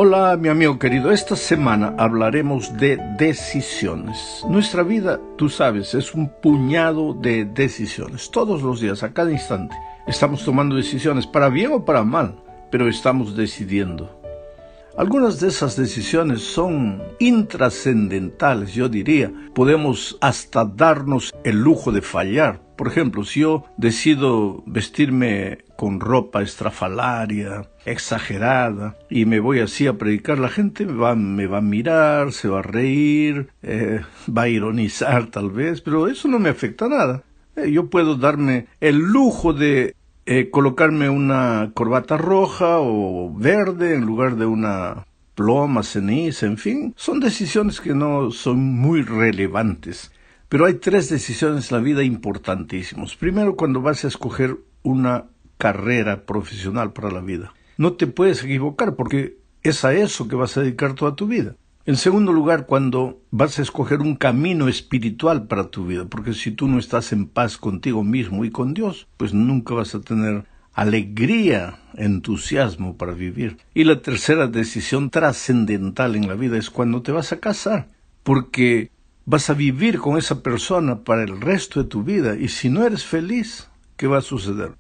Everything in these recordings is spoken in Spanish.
Hola, mi amigo querido. Esta semana hablaremos de decisiones. Nuestra vida, tú sabes, es un puñado de decisiones. Todos los días, a cada instante, estamos tomando decisiones, para bien o para mal, pero estamos decidiendo. Algunas de esas decisiones son intrascendentales, yo diría. Podemos hasta darnos el lujo de fallar. Por ejemplo, si yo decido vestirme con ropa estrafalaria, exagerada, y me voy así a predicar, la gente me va a mirar, se va a reír, va a ironizar tal vez, pero eso no me afecta nada. Yo puedo darme el lujo de colocarme una corbata roja o verde en lugar de una ploma, ceniza, en fin. Son decisiones que no son muy relevantes. Pero hay 3 decisiones en la vida importantísimas. Primero, cuando vas a escoger una carrera profesional para la vida. No te puedes equivocar porque es a eso que vas a dedicar toda tu vida. En segundo lugar, cuando vas a escoger un camino espiritual para tu vida, porque si tú no estás en paz contigo mismo y con Dios, pues nunca vas a tener alegría, entusiasmo para vivir. Y la tercera decisión trascendental en la vida es cuando te vas a casar, porque vas a vivir con esa persona para el resto de tu vida, y si no eres feliz, ¿qué va a suceder?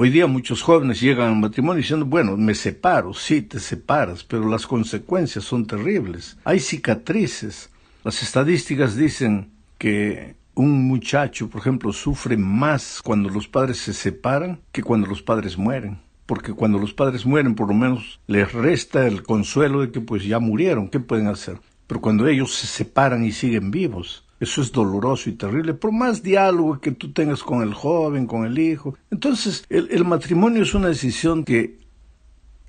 Hoy día muchos jóvenes llegan al matrimonio diciendo, bueno, me separo. Sí, te separas, pero las consecuencias son terribles. Hay cicatrices. Las estadísticas dicen que un muchacho, por ejemplo, sufre más cuando los padres se separan que cuando los padres mueren. Porque cuando los padres mueren, por lo menos les resta el consuelo de que pues ya murieron. ¿Qué pueden hacer? Pero cuando ellos se separan y siguen vivos, eso es doloroso y terrible, por más diálogo que tú tengas con el joven, con el hijo. Entonces, el matrimonio es una decisión que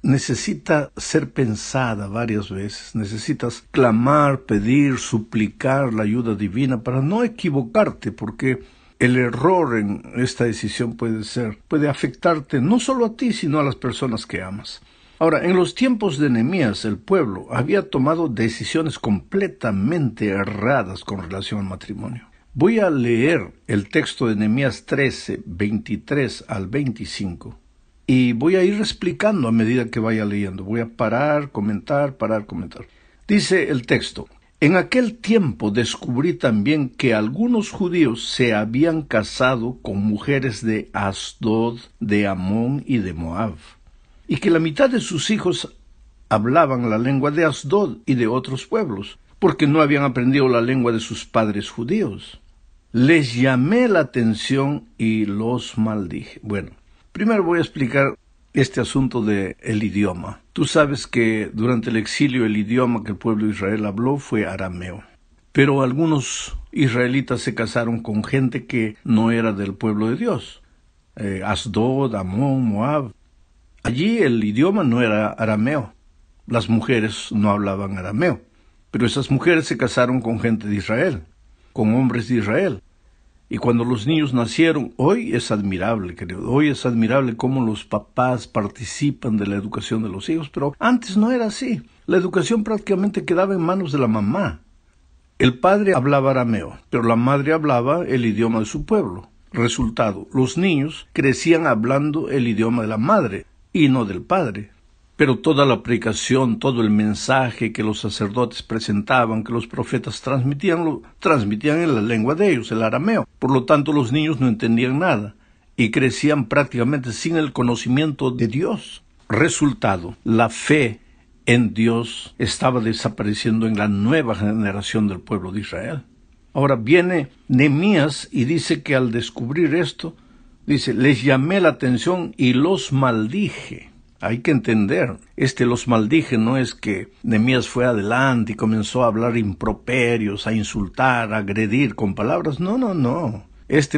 necesita ser pensada varias veces. Necesitas clamar, pedir, suplicar la ayuda divina para no equivocarte, porque el error en esta decisión puede afectarte no solo a ti, sino a las personas que amas. Ahora, en los tiempos de Nehemías, el pueblo había tomado decisiones completamente erradas con relación al matrimonio. Voy a leer el texto de Nehemías 13, 23 al 25, y voy a ir explicando a medida que vaya leyendo. Voy a parar, comentar. Dice el texto: En aquel tiempo descubrí también que algunos judíos se habían casado con mujeres de Asdod, de Amón y de Moab, y que la mitad de sus hijos hablaban la lengua de Asdod y de otros pueblos, porque no habían aprendido la lengua de sus padres judíos. Les llamé la atención y los maldije. Bueno, primero voy a explicar este asunto del idioma. Tú sabes que durante el exilio el idioma que el pueblo de Israel habló fue arameo. Pero algunos israelitas se casaron con gente que no era del pueblo de Dios. Asdod, Amón, Moab. Allí el idioma no era arameo. Las mujeres no hablaban arameo. Pero esas mujeres se casaron con gente de Israel, con hombres de Israel. Y cuando los niños nacieron, hoy es admirable, querido. Hoy es admirable cómo los papás participan de la educación de los hijos, pero antes no era así. La educación prácticamente quedaba en manos de la mamá. El padre hablaba arameo, pero la madre hablaba el idioma de su pueblo. Resultado, los niños crecían hablando el idioma de la madre y no del padre. Pero toda la predicación, todo el mensaje que los sacerdotes presentaban, que los profetas transmitían, lo transmitían en la lengua de ellos, el arameo. Por lo tanto, los niños no entendían nada y crecían prácticamente sin el conocimiento de Dios. Resultado, la fe en Dios estaba desapareciendo en la nueva generación del pueblo de Israel. Ahora viene Nehemías y dice que al descubrir esto, dice, les llamé la atención y los maldije. Hay que entender, los maldije no es que Nehemías fue adelante y comenzó a hablar improperios, a insultar, a agredir con palabras. No.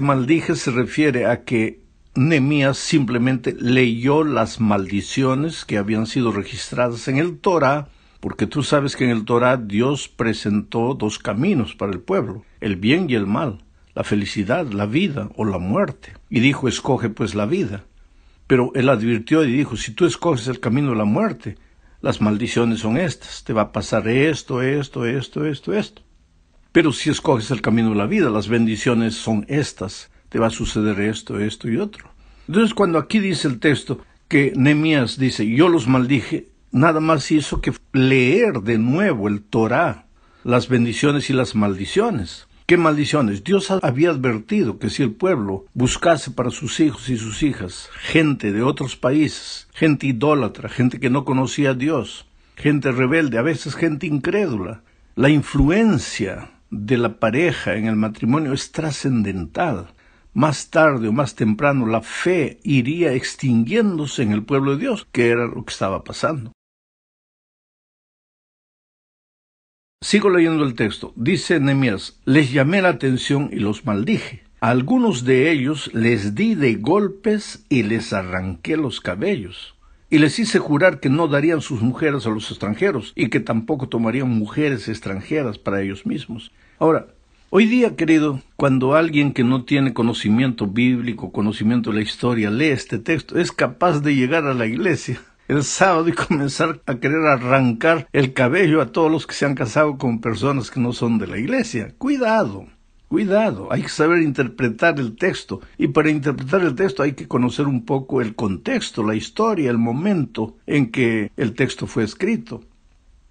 Maldije se refiere a que Nehemías simplemente leyó las maldiciones que habían sido registradas en el Torá, porque tú sabes que en el Torá Dios presentó 2 caminos para el pueblo, el bien y el mal, la felicidad, la vida o la muerte. Y dijo, escoge pues la vida. Pero él advirtió y dijo, si tú escoges el camino de la muerte, las maldiciones son estas, te va a pasar esto. Pero si escoges el camino de la vida, las bendiciones son estas, te va a suceder esto y otro. Entonces cuando aquí dice el texto que Nehemías dice, yo los maldije, nada más hizo que leer de nuevo el Torá, las bendiciones y las maldiciones. ¿Qué maldiciones? Dios había advertido que si el pueblo buscase para sus hijos y sus hijas gente de otros países, gente idólatra, gente que no conocía a Dios, gente rebelde, a veces gente incrédula, la influencia de la pareja en el matrimonio es trascendental. Más tarde o más temprano la fe iría extinguiéndose en el pueblo de Dios, que era lo que estaba pasando. Sigo leyendo el texto. Dice Nehemías: les llamé la atención y los maldije. A algunos de ellos les di de golpes y les arranqué los cabellos. Y les hice jurar que no darían sus mujeres a los extranjeros y que tampoco tomarían mujeres extranjeras para ellos mismos. Ahora, hoy día, querido, cuando alguien que no tiene conocimiento bíblico, conocimiento de la historia, lee este texto, es capaz de llegar a la iglesia el sábado y comenzar a querer arrancar el cabello a todos los que se han casado con personas que no son de la iglesia. Cuidado, cuidado, hay que saber interpretar el texto, y para interpretar el texto hay que conocer un poco el contexto, la historia, el momento en que el texto fue escrito.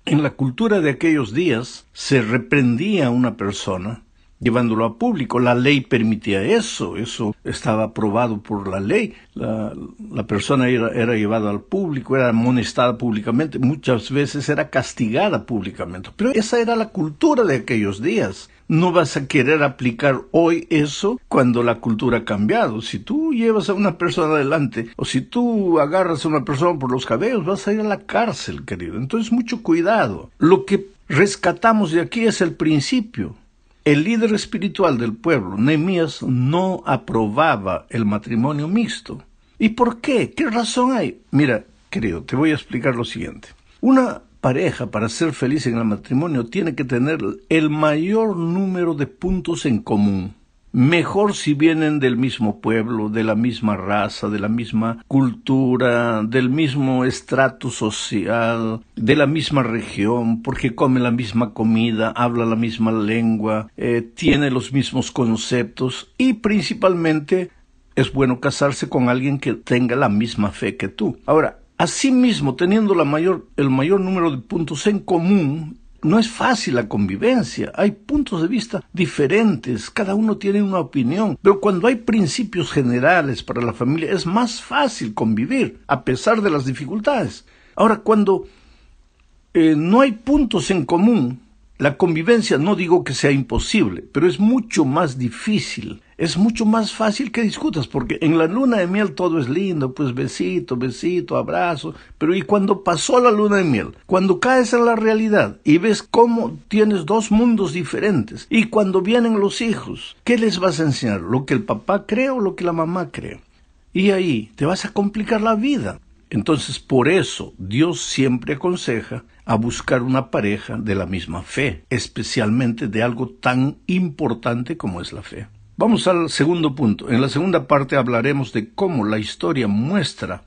En la cultura de aquellos días se reprendía a una persona llevándolo a público. La ley permitía eso estaba aprobado por la ley. La persona era llevada al público, era amonestada públicamente, muchas veces era castigada públicamente. Pero esa era la cultura de aquellos días. No vas a querer aplicar hoy eso cuando la cultura ha cambiado. Si tú llevas a una persona adelante, o si tú agarras a una persona por los cabellos, vas a ir a la cárcel, querido. Entonces, mucho cuidado. Lo que rescatamos de aquí es el principio. El líder espiritual del pueblo, Nehemías, no aprobaba el matrimonio mixto. ¿Y por qué? ¿Qué razón hay? Mira, querido, te voy a explicar lo siguiente. Una pareja, para ser feliz en el matrimonio, tiene que tener el mayor número de puntos en común. Mejor si vienen del mismo pueblo, de la misma raza, de la misma cultura, del mismo estrato social, de la misma región, porque come la misma comida, habla la misma lengua, tiene los mismos conceptos, y principalmente es bueno casarse con alguien que tenga la misma fe que tú. Ahora, asimismo, teniendo el mayor número de puntos en común, no es fácil la convivencia. Hay puntos de vista diferentes, cada uno tiene una opinión, pero cuando hay principios generales para la familia es más fácil convivir, a pesar de las dificultades. Ahora, cuando no hay puntos en común, la convivencia, no digo que sea imposible, pero es mucho más difícil. Es mucho más fácil que discutas, porque en la luna de miel todo es lindo, pues besito, besito, abrazo, pero ¿y cuando pasó la luna de miel? Cuando caes en la realidad y ves cómo tienes dos mundos diferentes, y cuando vienen los hijos, ¿qué les vas a enseñar? ¿Lo que el papá cree o lo que la mamá cree? Y ahí te vas a complicar la vida. Entonces, por eso, Dios siempre aconseja a buscar una pareja de la misma fe, especialmente de algo tan importante como es la fe. Vamos al segundo punto. En la segunda parte hablaremos de cómo la historia muestra,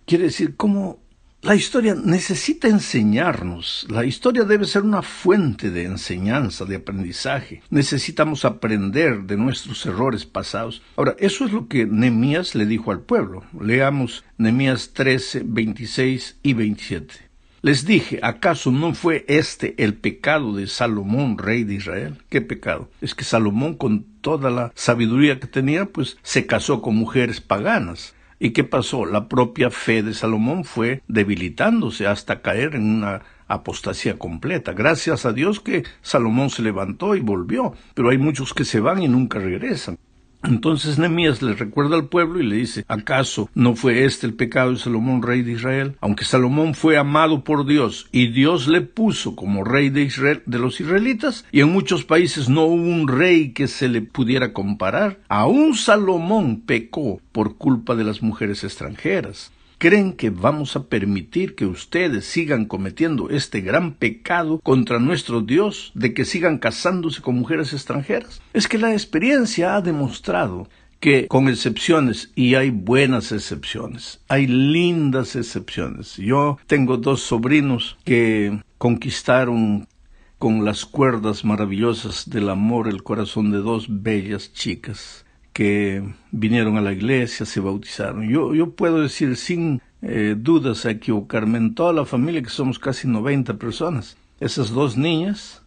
quiere decir, cómo la historia necesita enseñarnos. La historia debe ser una fuente de enseñanza, de aprendizaje. Necesitamos aprender de nuestros errores pasados. Ahora, eso es lo que Nehemías le dijo al pueblo. Leamos Nehemías 13, 26 y 27. Les dije, ¿acaso no fue este el pecado de Salomón, rey de Israel? ¿Qué pecado? Es que Salomón, con toda la sabiduría que tenía, pues se casó con mujeres paganas. ¿Y qué pasó? La propia fe de Salomón fue debilitándose hasta caer en una apostasía completa. Gracias a Dios que Salomón se levantó y volvió, pero hay muchos que se van y nunca regresan. Entonces Nehemías le recuerda al pueblo y le dice, ¿acaso no fue este el pecado de Salomón, rey de Israel? Aunque Salomón fue amado por Dios y Dios le puso como rey de Israel, de los israelitas, y en muchos países no hubo un rey que se le pudiera comparar, aún Salomón pecó por culpa de las mujeres extranjeras. ¿Creen que vamos a permitir que ustedes sigan cometiendo este gran pecado contra nuestro Dios, de que sigan casándose con mujeres extranjeras? Es que la experiencia ha demostrado que, con excepciones, y hay buenas excepciones, hay lindas excepciones. Yo tengo 2 sobrinos que conquistaron con las cuerdas maravillosas del amor el corazón de 2 bellas chicas que vinieron a la iglesia, se bautizaron. Yo puedo decir sin dudas a equivocarme, en toda la familia, que somos casi 90 personas, esas 2 niñas,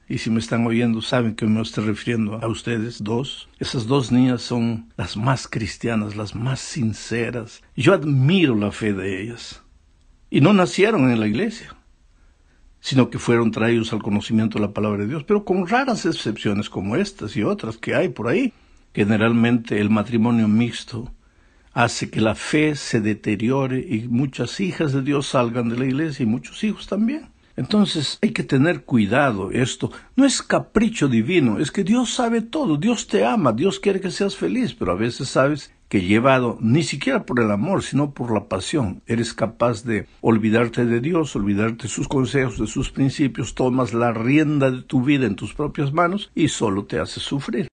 y si me están oyendo saben que me estoy refiriendo a ustedes, 2, esas 2 niñas son las más cristianas, las más sinceras. Yo admiro la fe de ellas. Y no nacieron en la iglesia, sino que fueron traídos al conocimiento de la palabra de Dios, pero con raras excepciones como estas y otras que hay por ahí. Generalmente el matrimonio mixto hace que la fe se deteriore y muchas hijas de Dios salgan de la iglesia y muchos hijos también. Entonces hay que tener cuidado. Esto no es capricho divino, es que Dios sabe todo, Dios te ama, Dios quiere que seas feliz, pero a veces sabes que llevado ni siquiera por el amor, sino por la pasión, eres capaz de olvidarte de Dios, olvidarte de sus consejos, de sus principios, tomas la rienda de tu vida en tus propias manos y solo te haces sufrir.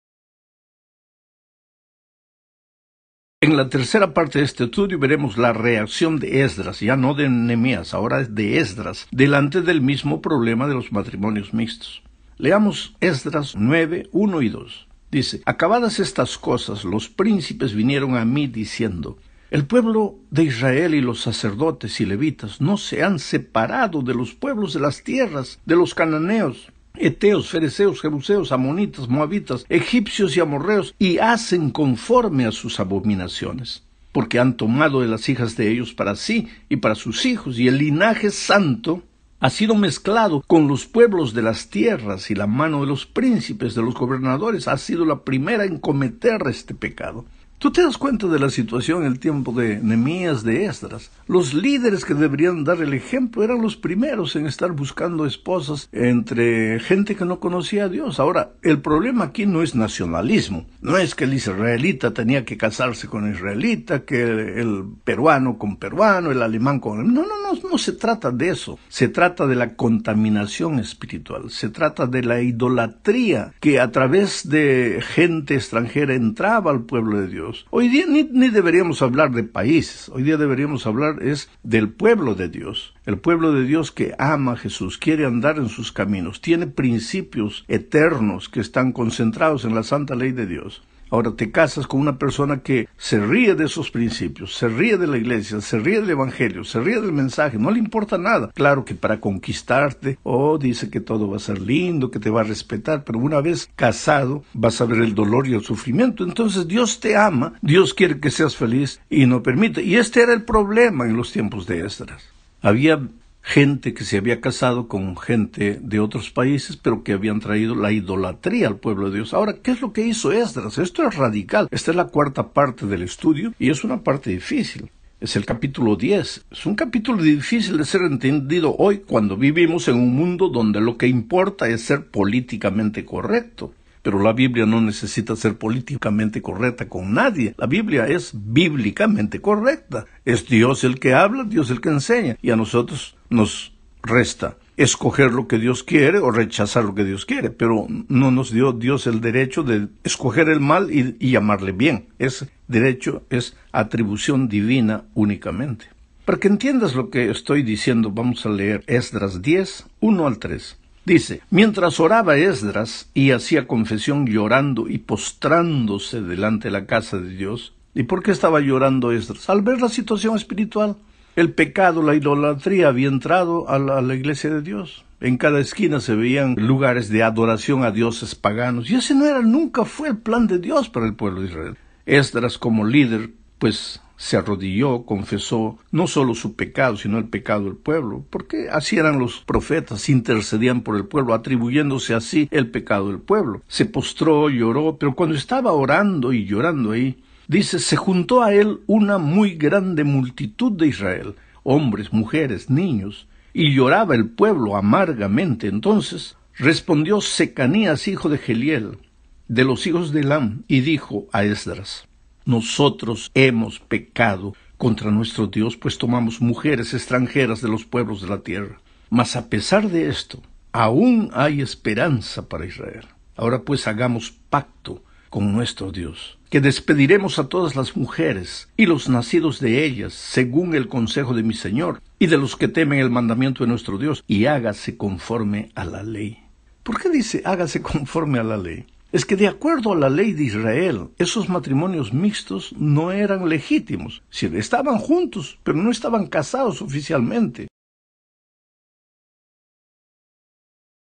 En la tercera parte de este estudio veremos la reacción de Esdras, ya no de Nehemías, ahora es de Esdras, delante del mismo problema de los matrimonios mixtos. Leamos Esdras 9, 1 y 2. Dice: acabadas estas cosas, los príncipes vinieron a mí diciendo: el pueblo de Israel y los sacerdotes y levitas no se han separado de los pueblos de las tierras, de los cananeos, heteos, fereceos, jebuseos, amonitas, moabitas, egipcios y amorreos, y hacen conforme a sus abominaciones, porque han tomado de las hijas de ellos para sí y para sus hijos, y el linaje santo ha sido mezclado con los pueblos de las tierras, y la mano de los príncipes, de los gobernadores, ha sido la primera en cometer este pecado. ¿Tú te das cuenta de la situación en el tiempo de Nehemías, de Esdras? Los líderes que deberían dar el ejemplo eran los primeros en estar buscando esposas entre gente que no conocía a Dios. Ahora, el problema aquí no es nacionalismo. No es que el israelita tenía que casarse con israelita, que el peruano con peruano, el alemán con... No se trata de eso. Se trata de la contaminación espiritual. Se trata de la idolatría que a través de gente extranjera entraba al pueblo de Dios. Hoy día ni deberíamos hablar de países, hoy día deberíamos hablar es del pueblo de Dios. El pueblo de Dios que ama a Jesús, quiere andar en sus caminos, tiene principios eternos que están concentrados en la santa ley de Dios. Ahora te casas con una persona que se ríe de esos principios, se ríe de la iglesia, se ríe del evangelio, se ríe del mensaje, no le importa nada. Claro que para conquistarte, dice que todo va a ser lindo, que te va a respetar, pero una vez casado vas a ver el dolor y el sufrimiento. Entonces Dios te ama, Dios quiere que seas feliz y no permite. Y este era el problema en los tiempos de Esdras. Había gente que se había casado con gente de otros países, pero que habían traído la idolatría al pueblo de Dios. Ahora, ¿qué es lo que hizo Esdras? Esto es radical. Esta es la cuarta parte del estudio y es una parte difícil. Es el capítulo 10. Es un capítulo difícil de ser entendido hoy cuando vivimos en un mundo donde lo que importa es ser políticamente correcto. Pero la Biblia no necesita ser políticamente correcta con nadie. La Biblia es bíblicamente correcta. Es Dios el que habla, Dios el que enseña. Y a nosotros nos resta escoger lo que Dios quiere o rechazar lo que Dios quiere. Pero no nos dio Dios el derecho de escoger el mal y llamarle bien. Ese derecho es atribución divina únicamente. Para que entiendas lo que estoy diciendo, vamos a leer Esdras 10, 1 al 3. Dice: mientras oraba Esdras y hacía confesión llorando y postrándose delante de la casa de Dios. ¿Y por qué estaba llorando Esdras? Al ver la situación espiritual. El pecado, la idolatría había entrado a la iglesia de Dios. En cada esquina se veían lugares de adoración a dioses paganos. Y ese nunca fue el plan de Dios para el pueblo de Israel. Esdras, como líder, pues se arrodilló, confesó no solo su pecado, sino el pecado del pueblo, porque así eran los profetas, intercedían por el pueblo, atribuyéndose así el pecado del pueblo. Se postró, lloró, pero cuando estaba orando y llorando ahí, dice, se juntó a él una muy grande multitud de Israel, hombres, mujeres, niños, y lloraba el pueblo amargamente. Entonces respondió Secanías, hijo de Geliel, de los hijos de Elam, y dijo a Esdras: nosotros hemos pecado contra nuestro Dios, pues tomamos mujeres extranjeras de los pueblos de la tierra. Mas a pesar de esto, aún hay esperanza para Israel. Ahora pues hagamos pacto con nuestro Dios, que despediremos a todas las mujeres y los nacidos de ellas, según el consejo de mi Señor, y de los que temen el mandamiento de nuestro Dios, y hágase conforme a la ley. ¿Por qué dice hágase conforme a la ley? es que de acuerdo a la ley de Israel, esos matrimonios mixtos no eran legítimos. Sí, estaban juntos, pero no estaban casados oficialmente.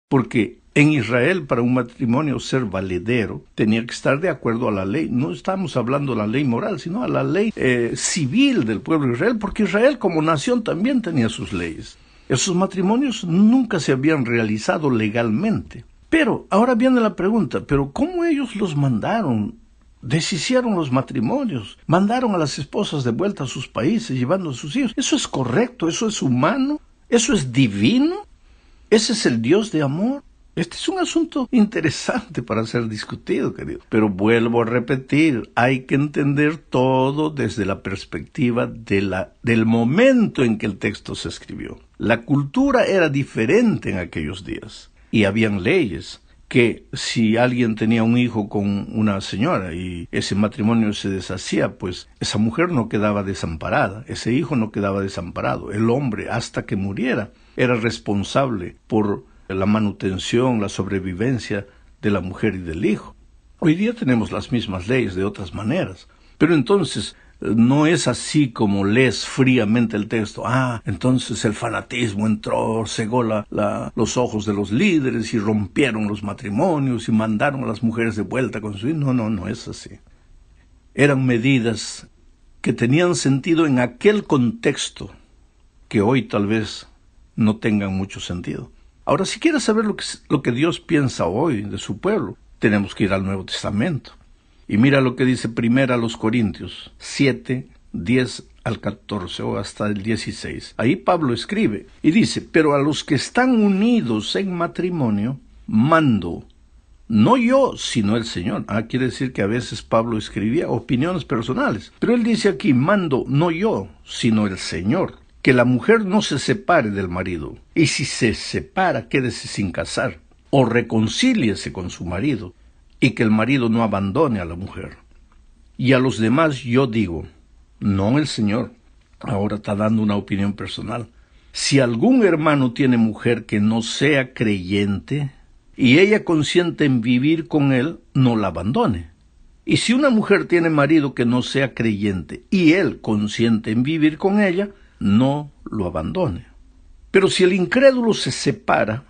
Porque en Israel, para un matrimonio ser valedero, tenía que estar de acuerdo a la ley. No estamos hablando de la ley moral, sino a la ley civil del pueblo de Israel, porque Israel como nación también tenía sus leyes. Esos matrimonios nunca se habían realizado legalmente. Pero ahora viene la pregunta, ¿pero cómo ellos los mandaron? Deshicieron los matrimonios, mandaron a las esposas de vuelta a sus países, llevando a sus hijos. ¿Eso es correcto? ¿Eso es humano? ¿Eso es divino? ¿Ese es el Dios de amor? Este es un asunto interesante para ser discutido, querido. Pero vuelvo a repetir, hay que entender todo desde la perspectiva del momento en que el texto se escribió. La cultura era diferente en aquellos días. Y habían leyes que si alguien tenía un hijo con una señora y ese matrimonio se deshacía, pues esa mujer no quedaba desamparada, ese hijo no quedaba desamparado. El hombre, hasta que muriera, era responsable por la manutención, la sobrevivencia de la mujer y del hijo. Hoy día tenemos las mismas leyes de otras maneras, pero entonces no es así como lees fríamente el texto. Entonces el fanatismo entró, cegó los ojos de los líderes y rompieron los matrimonios y mandaron a las mujeres de vuelta con sus hijos. No es así. Eran medidas que tenían sentido en aquel contexto que hoy tal vez no tengan mucho sentido. Ahora, si quieres saber lo que Dios piensa hoy de su pueblo, tenemos que ir al Nuevo Testamento. Y mira lo que dice 1 Corintios 7, 10 al 14 o hasta el 16. Ahí Pablo escribe y dice, pero a los que están unidos en matrimonio, mando, no yo, sino el Señor. Quiere decir que a veces Pablo escribía opiniones personales. Pero él dice aquí, mando, no yo, sino el Señor, que la mujer no se separe del marido. Y si se separa, quédese sin casar, o reconcíliese con su marido, y que el marido no abandone a la mujer. Y a los demás yo digo, no el Señor, ahora está dando una opinión personal. Si algún hermano tiene mujer que no sea creyente, y ella consiente en vivir con él, no la abandone. Y si una mujer tiene marido que no sea creyente, y él consiente en vivir con ella, no lo abandone. Pero si el incrédulo se separa,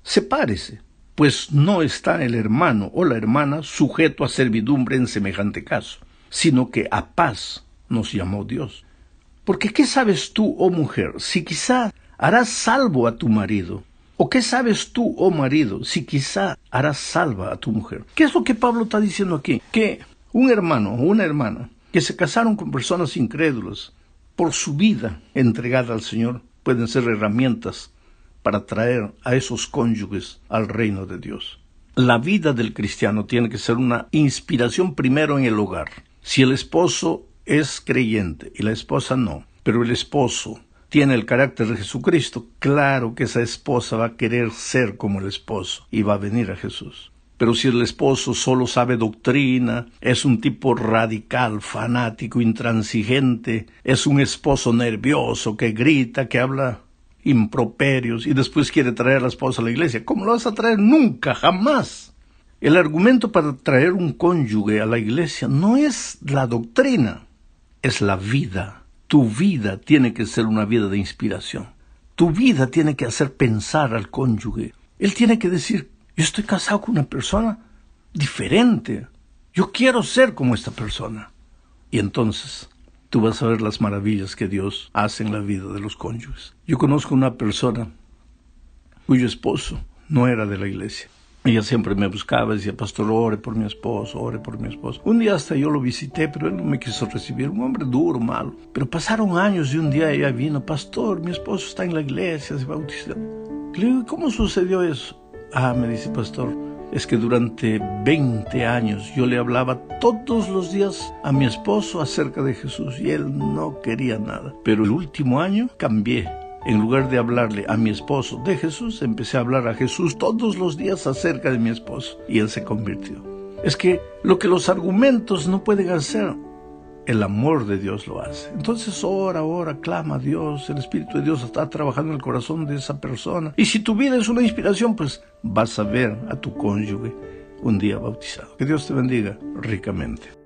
sepárese, pues no está el hermano o la hermana sujeto a servidumbre en semejante caso, sino que a paz nos llamó Dios. Porque ¿qué sabes tú, oh mujer, si quizá harás salvo a tu marido? ¿O qué sabes tú, oh marido, si quizá harás salva a tu mujer? ¿Qué es lo que Pablo está diciendo aquí? Que un hermano o una hermana que se casaron con personas incrédulas, por su vida entregada al Señor, pueden ser herramientas para traer a esos cónyuges al reino de Dios. La vida del cristiano tiene que ser una inspiración primero en el hogar. Si el esposo es creyente y la esposa no, pero el esposo tiene el carácter de Jesucristo, claro que esa esposa va a querer ser como el esposo y va a venir a Jesús. Pero si el esposo solo sabe doctrina, es un tipo radical, fanático, intransigente, es un esposo nervioso que grita, que habla improperios y después quiere traer a la esposa a la iglesia, ¿cómo lo vas a traer? Nunca, jamás. El argumento para traer un cónyuge a la iglesia no es la doctrina, es la vida. Tu vida tiene que ser una vida de inspiración. Tu vida tiene que hacer pensar al cónyuge. Él tiene que decir, yo estoy casado con una persona diferente. Yo quiero ser como esta persona. Y entonces tú vas a ver las maravillas que Dios hace en la vida de los cónyuges. Yo conozco una persona cuyo esposo no era de la iglesia. Ella siempre me buscaba, decía, pastor, ore por mi esposo, ore por mi esposo. Un día hasta yo lo visité, pero él no me quiso recibir, un hombre duro, malo. Pero pasaron años y un día ella vino, pastor, mi esposo está en la iglesia, se bautizó. Le digo, ¿cómo sucedió eso? Me dice, pastor, es que durante 20 años yo le hablaba todos los días a mi esposo acerca de Jesús y él no quería nada. Pero el último año cambié. En lugar de hablarle a mi esposo de Jesús, empecé a hablar a Jesús todos los días acerca de mi esposo y él se convirtió. Es que lo que los argumentos no pueden hacer, el amor de Dios lo hace. Entonces ora, clama a Dios, el Espíritu de Dios está trabajando en el corazón de esa persona. Y si tu vida es una inspiración, pues vas a ver a tu cónyuge un día bautizado. Que Dios te bendiga ricamente.